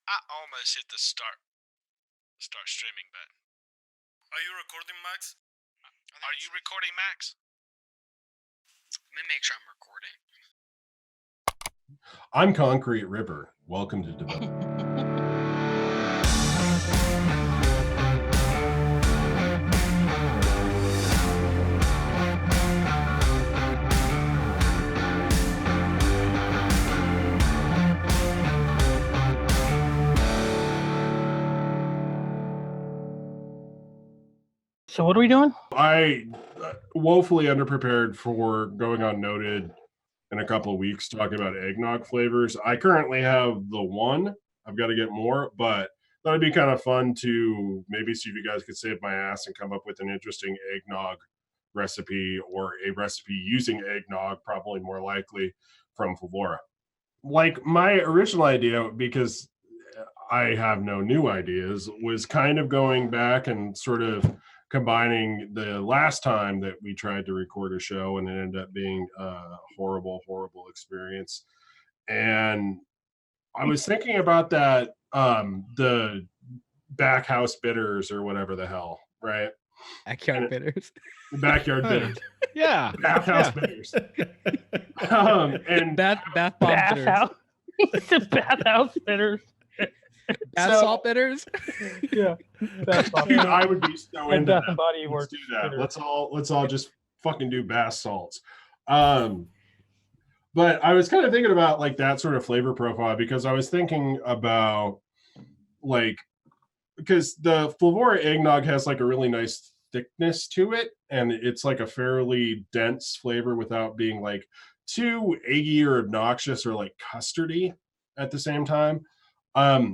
I almost hit the start streaming button. Are you recording, Max? Are you recording, Max? Let me make sure I'm recording. I'm ConcreteRiver. Welcome to Develop. So what are we doing? I woefully underprepared for going unnoted in a couple of weeks talking about eggnog flavors. I currently have the one. I've got to get more, but that'd be kind of fun to maybe see if you guys could save my ass and come up with an interesting eggnog recipe or a recipe using eggnog, probably more likely from Flavour. Like my original idea, because I have no new ideas, was kind of going back and sort of combining the last time that we tried to record a show and it ended up being a horrible experience. And I was thinking about that, the backhouse bitters or whatever the hell, right? Backyard bitters. Backyard bitters. Yeah. Bathhouse bitters. And bath bomb bitters. Bathhouse. It's bathhouse bitters. Bath salt bitters. Yeah. Dude, I would be so into Bath that. and Body Let's Works do that. bitters. Let's all just fucking do bath salts. But I was kind of thinking about like that sort of flavor profile because I was thinking about like, because the Flavour eggnog has like a really nice thickness to it, and it's like a fairly dense flavor without being like too eggy or obnoxious or like custardy at the same time.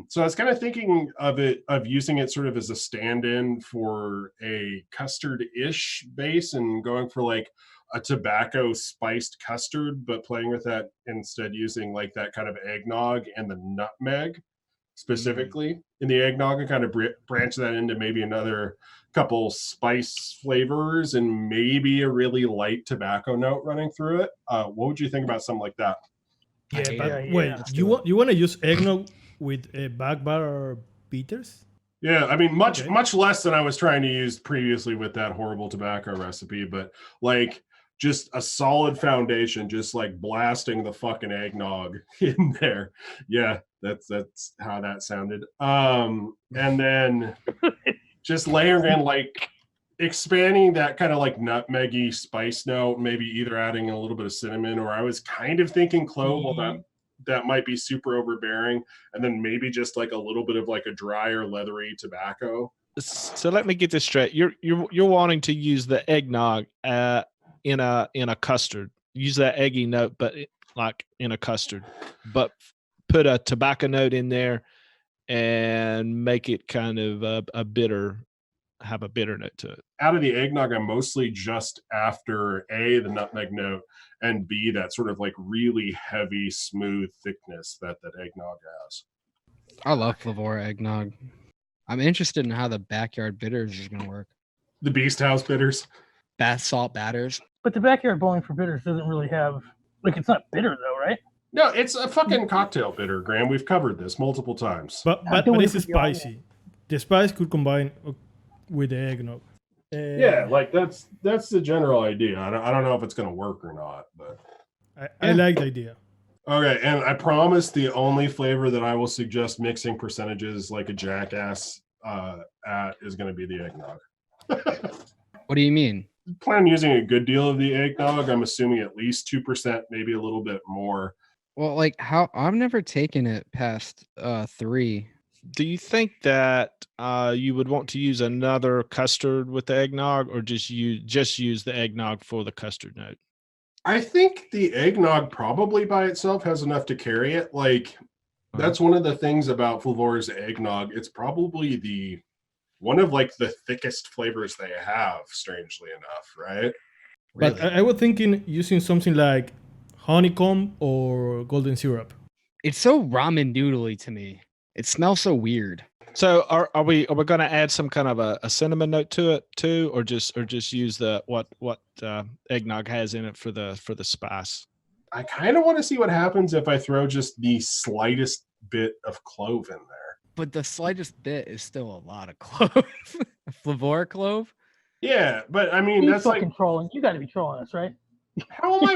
So I was kind of thinking of using it sort of as a stand-in for a custard-ish base and going for like a tobacco spiced custard, but playing with that instead using like that kind of eggnog and the nutmeg specifically in the eggnog and kind of branch that into maybe another couple spice flavors and maybe a really light tobacco note running through it. What would you think about something like that? Yeah, hate but it. wait, Yeah. you want to use eggnog with back bar or bitters? Yeah, I mean, much Okay. less than I was trying to use previously with that horrible tobacco recipe, but like just a solid foundation, just like blasting the fucking eggnog in there. Yeah, that's how that sounded. And then just layering in like expanding that kind of like nutmeggy spice note, maybe either adding a little bit of cinnamon, or I was kind of thinking clove, although that might be super overbearing, and then maybe just like a little bit of like a drier leathery tobacco. So let me get this straight. You're wanting to use the eggnog in a custard. Use that eggy note, but like in a custard, but put a tobacco note in there and make it kind of have a bitter note to it. Out of the eggnog, I'm mostly just after A, the nutmeg note, and B, that sort of like really heavy, smooth thickness that eggnog has. I love Flavour eggnog. I'm interested in how the backyard bitters is going to work. The Beast House bitters. Bath salt batters. But the backyard bowling for bitters doesn't really have, like, it's not bitter though, right? No, it's a fucking cocktail bitter, Graham. We've covered this multiple times. But doing it's it for the other spicy. The spice could combine with the eggnog. Yeah, like that's the general idea. I don't know if it's going to work or not, but I like the idea. okay. And I promise the only flavor that I will suggest mixing percentages like a jackass at is going to be the eggnog. What do you mean? Plan on using a good deal of the eggnog. I'm assuming at least 2%, maybe a little bit more. Well, like how I've never taken it past 3. Do you think that you would want to use another custard with the eggnog, or just use the eggnog for the custard note? I think the eggnog probably by itself has enough to carry it. Like that's one of the things about Flavour's eggnog. It's probably one of like the thickest flavors they have, strangely enough, right? But Really? I was thinking using something like honeycomb or golden syrup. It's so ramen noodly to me. It smells so weird. So are we going to add some kind of a cinnamon note to it too, or just use the what eggnog has in it for the spice? I kind of want to see what happens if I throw just the slightest bit of clove in there. but the slightest bit is still a lot of clove. Flavor clove. Yeah, but I mean, He's that's like, fucking trolling. You got to be trolling us, right? how am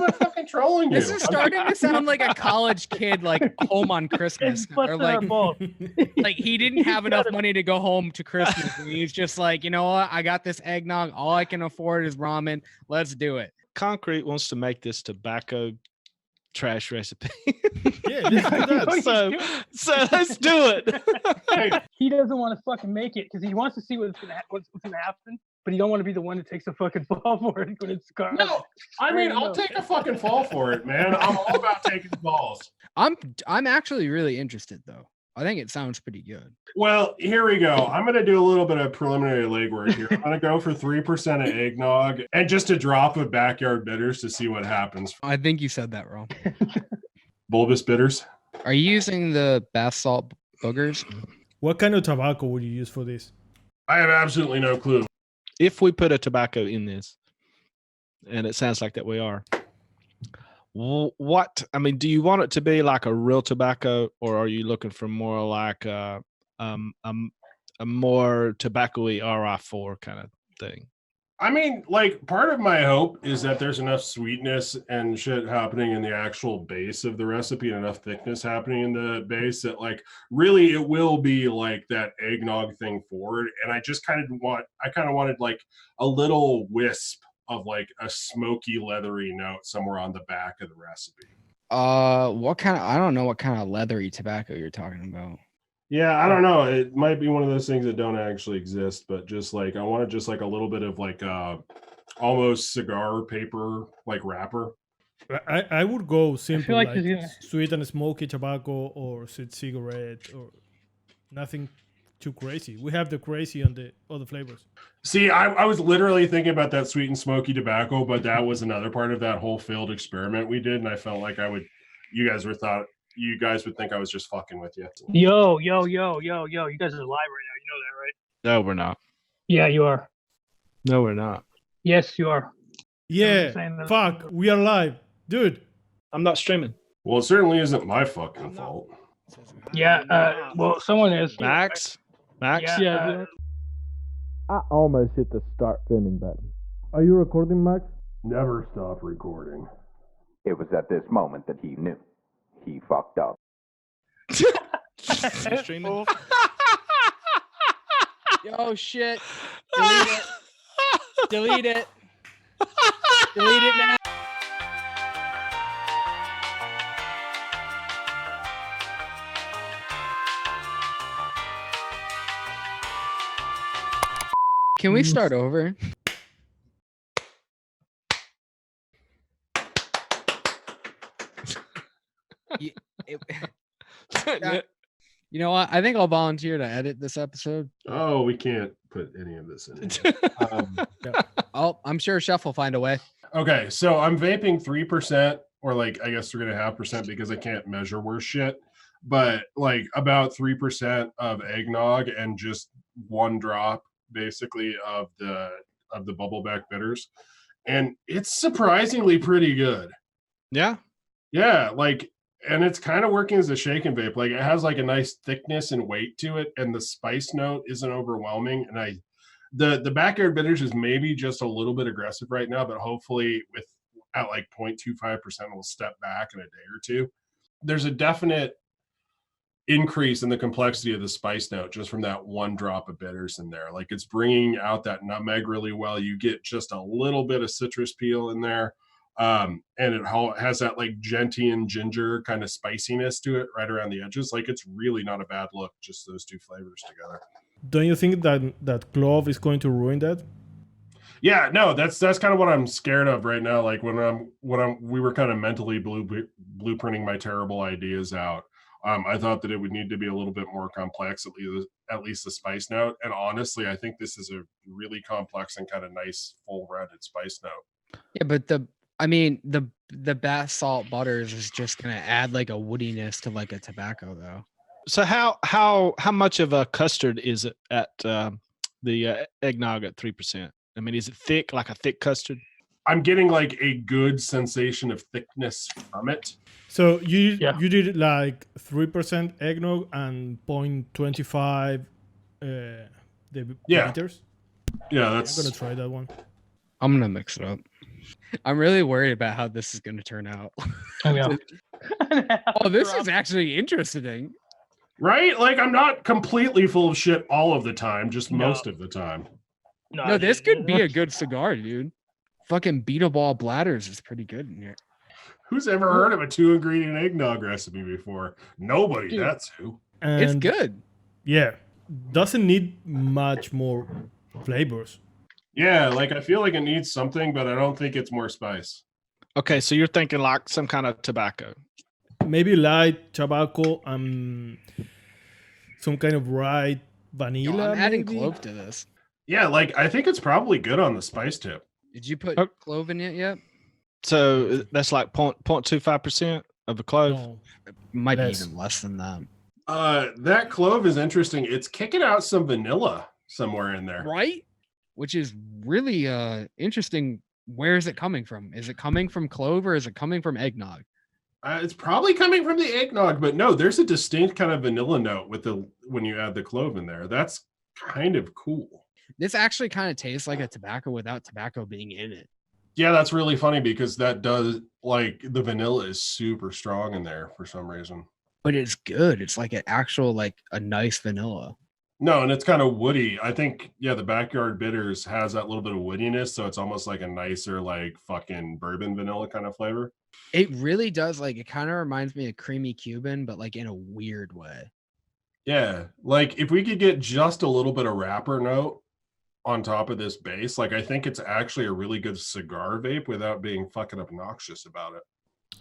I fucking trolling you? This is starting to sound like a college kid, like home on Christmas, It's or busting like our balls. like he didn't have enough gotta- money to go home to Christmas. And he's just like, you know what? I got this eggnog. All I can afford is ramen. Let's do it. Concrete wants to make this tobacco trash recipe. Yeah, let's do that. so let's do it. Hey, He doesn't want to fucking make it because he wants to see what's gonna happen, but he don't want to be the one that takes the fucking fall for it when it's garbage. no, I mean, I'll take a fucking fall for it, man. I'm all about taking balls. I'm actually really interested though. I think it sounds pretty good. Well, here we go. I'm going to do a little bit of preliminary legwork here. I'm going to go for 3% of eggnog and just a drop of backyard bitters to see what happens. I think you said that wrong. Bulbous bitters. Are you using the bath salt boogers? What kind of tobacco would you use for this? I have absolutely no clue. If we put a tobacco in this, and it sounds like that we are, what, I mean, do you want it to be like a real tobacco, or are you looking for more like a more tobacco-y RI4 kind of thing? I mean, like, part of my hope is that there's enough sweetness and shit happening in the actual base of the recipe and enough thickness happening in the base that, like, really it will be like that eggnog thing forward. And I just kind of wanted like a little wisp of like a smoky, leathery note somewhere on the back of the recipe. What kind of, I don't know what kind of leathery tobacco you're talking about. Yeah, I don't know. It might be one of those things that don't actually exist, but just like I wanted just like a little bit of like almost cigar paper like wrapper. I would go simple, like like he's gonna- sweet and smoky tobacco or sweet cigarette or nothing too crazy. We have the crazy on the other flavors. See, I was literally thinking about that sweet and smoky tobacco, but that was another part of that whole failed experiment we did, and I felt like you guys would think I was just fucking with you. Yo. You guys are live right now. You know that, right? No, we're not. Yeah, you are. No, we're not. Yes, you are. Yeah, saying that- fuck, we are live, dude. I'm not streaming. Well, it certainly isn't my fucking fault. Yeah. Well, someone is. Max? Yeah. I almost hit the start filming button. Are you recording, Max? Never stop recording. It was at this moment that he knew. He fucked up. You streaming? Yo, shit. Delete it. Delete it. Delete it now. Can we start over? You know what? I think I'll volunteer to edit this episode. Oh, we can't put any of this in. I'm sure Chef will find a way. Okay, so I'm vaping 3%, or like I guess 3.5% because I can't measure worse shit. But like about 3% of eggnog and just one drop basically of the bubbleback bitters. And it's surprisingly pretty good. Yeah. Yeah, like, and it's kind of working as a shake and vape. Like it has like a nice thickness and weight to it, and the spice note isn't overwhelming. And the backyard bitters is maybe just a little bit aggressive right now, but hopefully at like 0.25% will step back in a day or two. There's a definite increase in the complexity of the spice note just from that one drop of bitters in there. Like it's bringing out that nutmeg really well. You get just a little bit of citrus peel in there. And it has that like gentian ginger kind of spiciness to it right around the edges. Like it's really not a bad look, just those two flavors together. Don't you think that clove is going to ruin that? Yeah, no, that's kind of what I'm scared of right now. Like we were kind of mentally blueprinting my terrible ideas out. I thought that it would need to be a little bit more complex, at least the spice note. And honestly, I think this is a really complex and kind of nice full-rounded spice note. Yeah, but the bath salt butters is just gonna add like a woodiness to like a tobacco though. So how much of a custard is it at the eggnog at 3%? I mean, is it thick, like a thick custard? I'm getting like a good sensation of thickness from it. So you Yeah. you did like 3% eggnog and 0.25 the Yeah. bitters. Yeah, I'm that's gonna try that one. I'm gonna mix it up. I'm really worried about how this is gonna turn out. I know. Oh, this is actually interesting. right. Like I'm not completely full of shit all of the time, just No. most of the time. No, this could be a good cigar, dude. Fucking Beat-a-Ball Bladders is pretty good in here. Who's ever heard of a 2-ingredient eggnog recipe before? Nobody. Dude. That's who. And It's good. Yeah, doesn't need much more flavors. Yeah, like I feel like it needs something, but I don't think it's more spice. Okay, so you're thinking like some kind of tobacco. Maybe light tobacco and some kind of rye Yo, vanilla. I'm adding maybe? clove to this. Yeah, like I think it's probably good on the spice tip. Did you put Oh. clove in it yet? So that's like 0.25% of the clove. No. Might be Less. even less than that. That clove is interesting. It's kicking out some vanilla somewhere in there. Right? Which is really interesting. Where is it coming from? Is it coming from clove or is it coming from eggnog? It's probably coming from the eggnog, but no, there's a distinct kind of vanilla note with the when you add the clove in there. That's kind of cool. This actually kind of tastes like a tobacco without tobacco being in it. Yeah, that's really funny because that does like the vanilla is super strong in there for some reason. But it's good. It's like an actual, like a nice vanilla. No, and it's kind of woody. I think, yeah, the Backyard Bitters has that little bit of woodiness, so it's almost like a nicer, like fucking bourbon vanilla kind of flavor. It really does. Like, it kind of reminds me of creamy Cuban, but like in a weird way. Yeah, like if we could get just a little bit of wrapper note on top of this base, like I think it's actually a really good cigar vape without being fucking obnoxious about it.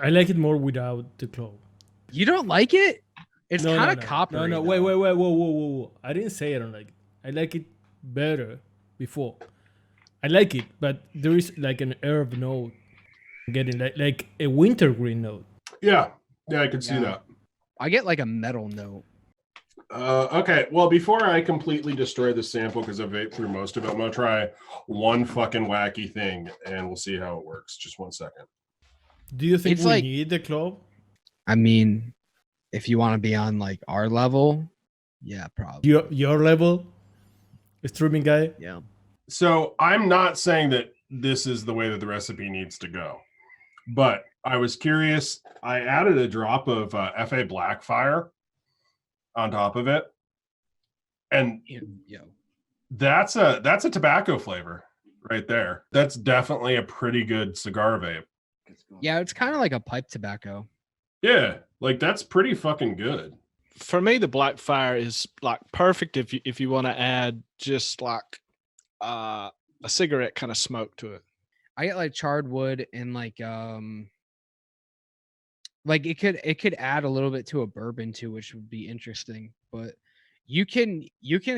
I like it more without the clove. You don't like it? It's No, kind of no. coppery. No, though. wait, whoa. I didn't say I don't like it. I like it better before. I like it, but there is like an herb note. I'm getting like a wintergreen note. Yeah, I could see Yeah. that. I get like a metal note. Okay, well, before I completely destroy the sample because I vaped through most of it, I'm gonna try one fucking wacky thing and we'll see how it works. Just 1 second. Do you think It's we like- need the clove? I mean, if you want to be on like our level, yeah, probably. Your level, streaming guy. Yeah. So I'm not saying that this is the way that the recipe needs to go, but I was curious. I added a drop of FA Blackfire on top of it, and Yo. that's a tobacco flavor right there. That's definitely a pretty good cigar vape. Yeah, it's kind of like a pipe tobacco. Yeah, like that's pretty fucking good. For me, the Blackfire is like perfect if you want to add just like a cigarette kind of smoke to it. I get like charred wood and like it could add a little bit to a bourbon too, which would be interesting. But you can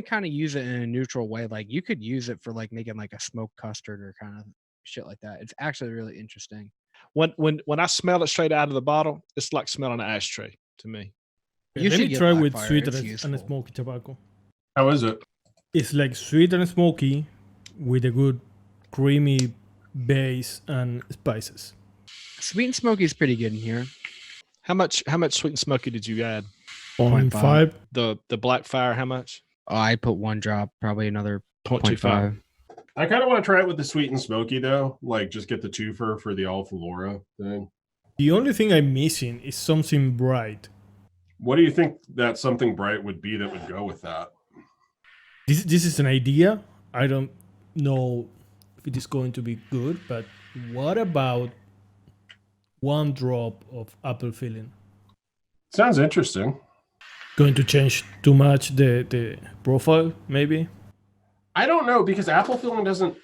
kind of use it in a neutral way. Like you could use it for like making like a smoked custard or kind of shit like that. It's actually really interesting. When I smell it straight out of the bottle, it's like smelling an ashtray to me. You Let should me get try with Blackfire, sweet it's and useful. smoky tobacco. How is it? It's like sweet and smoky with a good creamy base and spices. Sweet and smoky is pretty good in here. How much sweet and smoky did you add? 0.5. The Blackfire, how much? Oh, I put one drop, probably another 0.25. 0.5. I kind of want to try it with the sweet and smoky though. Like just get the twofer for the Alpha Laura thing. The only thing I'm missing is something bright. What do you think that something bright would be that would go with that? This is an idea. I don't know if it is going to be good, but what about one drop of apple filling? Sounds interesting. Going to change too much the profile, maybe? I don't know because apple filling doesn't.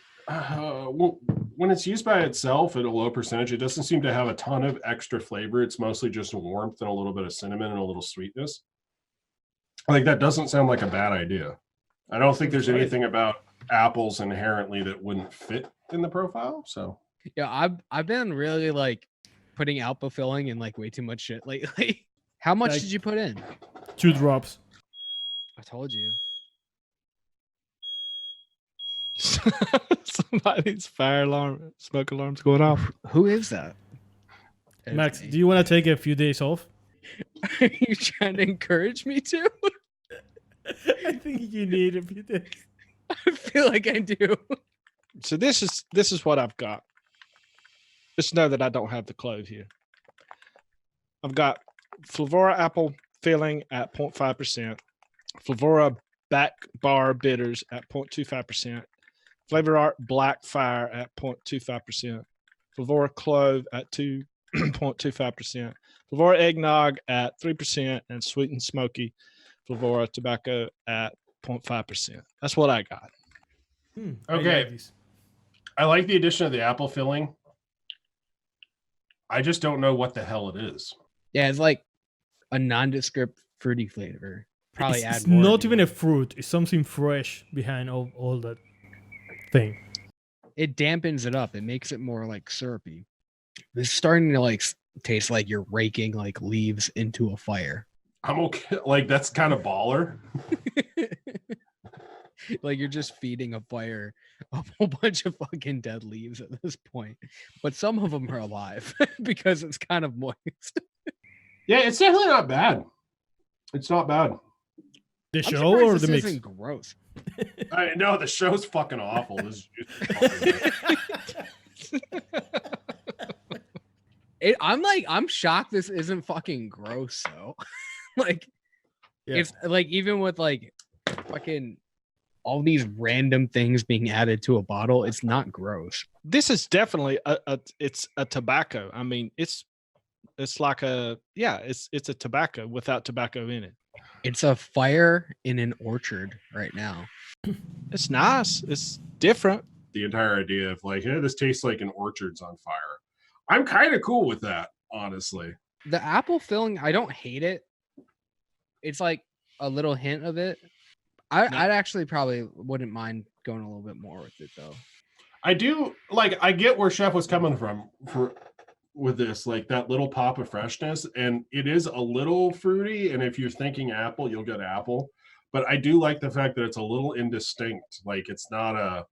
When it's used by itself at a low percentage, it doesn't seem to have a ton of extra flavor. It's mostly just warmth and a little bit of cinnamon and a little sweetness. Like that doesn't sound like a bad idea. I don't think there's anything about apples inherently that wouldn't fit in the profile. So Yeah, I've been really like putting alpha filling in like way too much shit lately. How much Like- did you put in? 2 drops. I told you. Somebody's fire alarm, smoke alarm's going off. Who is that? It's Max, me. do you want to take a few days off? Are you trying to encourage me to? I think you need a few days. I feel like I do. So this is what I've got. Just know that I don't have the clove here. I've got Flavora apple filling at 0.5%, Flavora back bar bitters at 0.25%, Flavor Art black fire at 0.25%, Flavora clove at 2.25%, Flavora eggnog at 3%, and sweet and smoky Flavora tobacco at 0.5%. That's what I got. I Okay. like this. I like the addition of the apple filling. I just don't know what the hell it is. Yeah, it's like a nondescript fruity flavor. Probably It's add more. not if you even a want. fruit. It's something fresh behind all that thing. It dampens it up. It makes it more like syrupy. It's starting to like taste like you're raking like leaves into a fire. I'm okay. Like, that's kind of baller. Like you're just feeding a fire a whole bunch of fucking dead leaves at this point. But some of them are alive because it's kind of moist. Yeah, it's definitely not bad. It's not bad. The I'm show surprised or this the mix? isn't gross. I know the show's fucking awful. This is I'm shocked this isn't fucking gross though. Like Yeah. it's like even with like fucking all these random things being added to a bottle, it's not gross. This is definitely it's a tobacco. I mean, it's like it's a tobacco without tobacco in it. It's a fire in an orchard right now. It's nice. It's different. the entire idea of like, hey, this tastes like an orchard's on fire. I'm kind of cool with that, honestly. The apple filling, I don't hate it. It's like a little hint of it. I'd actually probably wouldn't mind going a little bit more with it though. I do like, I get where Chef was coming from with this, like that little pop of freshness, and it is a little fruity. And if you're thinking apple, you'll get apple. But I do like the fact that it's a little indistinct. Like it's not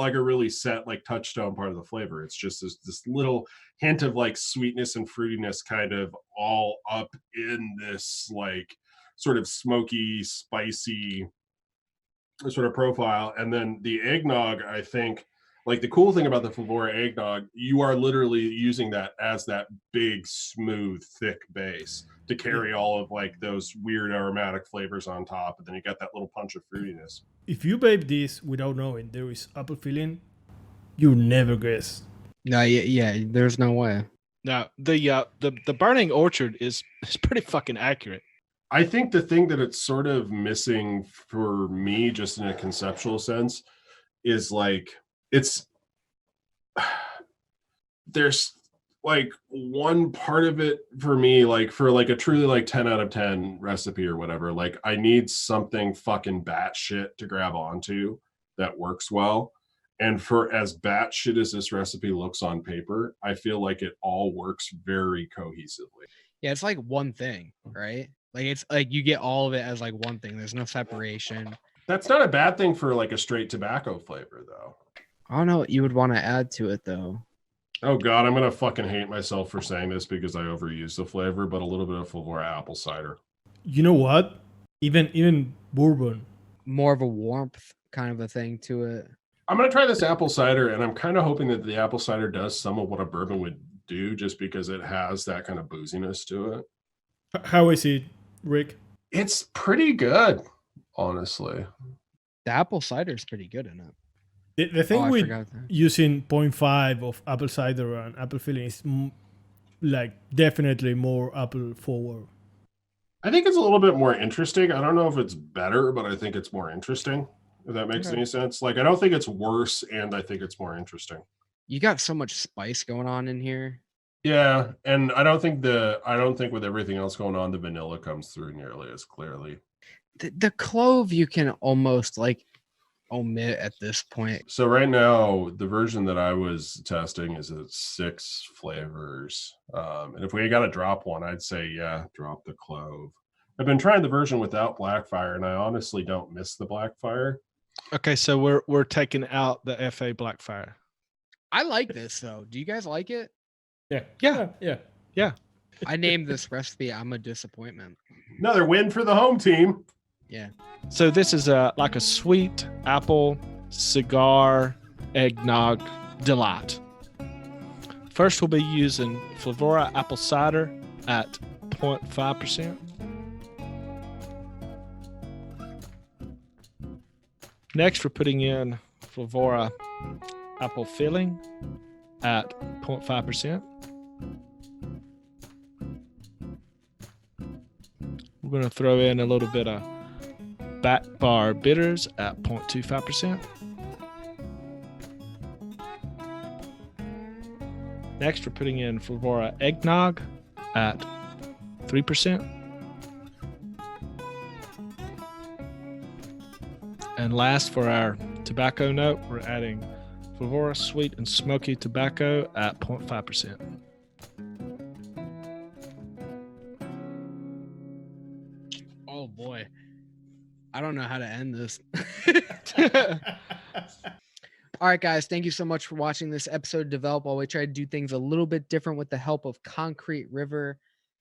like a really set like touchstone part of the flavor. It's just this little hint of like sweetness and fruitiness kind of all up in this like sort of smoky, spicy sort of profile. And then the eggnog, I think, like the cool thing about the Flavora eggnog, you are literally using that as that big, smooth, thick base to carry all of like those weird aromatic flavors on top. And then you got that little punch of fruitiness. If you babe this without knowing there is apple filling, you never guess. No, yeah, there's no way. Now the burning orchard is pretty fucking accurate. I think the thing that it's sort of missing for me, just in a conceptual sense, is like there's like one part of it for me, like for like a truly like 10 out of 10 recipe or whatever, like I need something fucking batshit to grab onto that works well. And for as batshit as this recipe looks on paper, I feel like it all works very cohesively. Yeah, it's like one thing, right? Like it's like you get all of it as like one thing. There's no separation. That's not a bad thing for like a straight tobacco flavor, though. I don't know what you would want to add to it though. Oh God, I'm gonna fucking hate myself for saying this because I overuse the flavor, but a little bit of Flavora apple cider. You know what? Even bourbon. More of a warmth kind of a thing to it. I'm gonna try this apple cider, and I'm kind of hoping that the apple cider does some of what a bourbon would do, just because it has that kind of booziness to it. How is it, Rick? It's pretty good, honestly. The apple cider is pretty good in it. The thing I with forgot that. using 0.5 of apple cider and apple filling is like definitely more apple forward. I think it's a little bit more interesting. I don't know if it's better, but I think it's more interesting, if that makes Okay. any sense. Like, I don't think it's worse, and I think it's more interesting. You got so much spice going on in here. Yeah, and I don't think with everything else going on, the vanilla comes through nearly as clearly. The clove you can almost like omit at this point. So right now, the version that I was testing is at 6 flavors. And if we got to drop one, I'd say, yeah, drop the clove. I've been trying the version without Blackfire, and I honestly don't miss the Blackfire. Okay, so we're taking out the FA Blackfire. I like this though. Do you guys like it? Yeah. Yeah. Yeah. I named this recipe "I'm a Disappointment." Another win for the home team. Yeah. So this is like a sweet apple cigar eggnog delight. First, we'll be using Flavora apple cider at 0.5%. Next, we're putting in Flavora apple filling at 0.5%. We're going to throw in a little bit of back bar bitters at 0.25%. Next, we're putting in Flavora eggnog at 3%. And last, for our tobacco note, we're adding Flavora sweet and smoky tobacco at 0.5%. Oh boy. I don't know how to end this. All right, guys. Thank you so much for watching this episode develop while we try to do things a little bit different with the help of ConcreteRiver.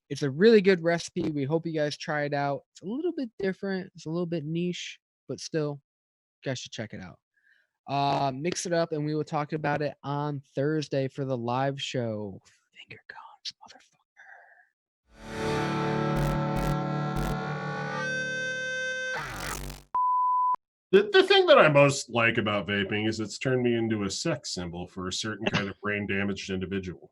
It's a really good recipe. We hope you guys try it out. It's a little bit different. It's a little bit niche, but still, you guys should check it out. Mix it up, and we will talk about it on Thursday for the live show. Finger guns, motherfucker. The thing that I most like about vaping is it's turned me into a sex symbol for a certain kind of brain damaged individual.